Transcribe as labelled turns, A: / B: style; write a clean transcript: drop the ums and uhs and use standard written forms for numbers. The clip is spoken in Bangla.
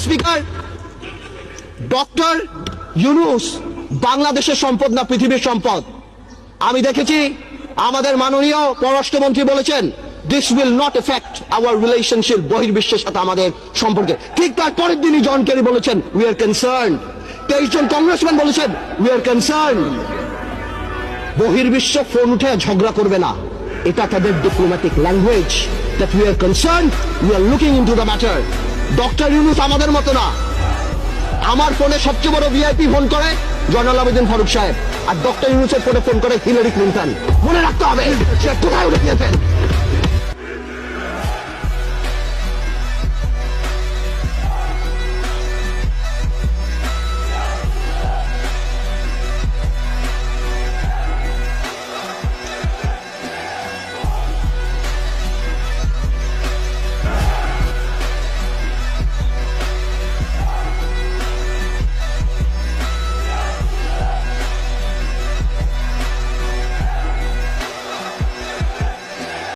A: স্পিকার, ডক্টর ইউনূস বাংলাদেশের সম্পদ না পৃথিবীর সম্পদ? আমি দেখেছি আমাদের মাননীয় পররাষ্ট্রমন্ত্রী বলেছেন this will not affect our relationship, বহির্বিশ্বের সাথে আমাদের সম্পর্কে। ঠিক তার পরের দিনই জন কেরি বলেছেন উই আর কনসার্ন। 23 জন কংগ্রেসম্যান বলেছেন উই আর কনসার্ন। বহির্বিশ্ব ফোন উঠে ঝগড়া করবে না, এটা তাদের diplomatic language, that we are concern, we are looking into the matter. Doctor Yunus আমাদের মতো না। আমার ফোনে সবচেয়ে বড় ভিআইপি ফোন করে জয়নাল আবেদিন ফারুক সাহেব, আর ডক্টর ইউনূসের ফোনে ফোন করে হিলারি ক্লিন্টন। মনে রাখতে হবে সে কোথায় উঠে গিয়েছেন।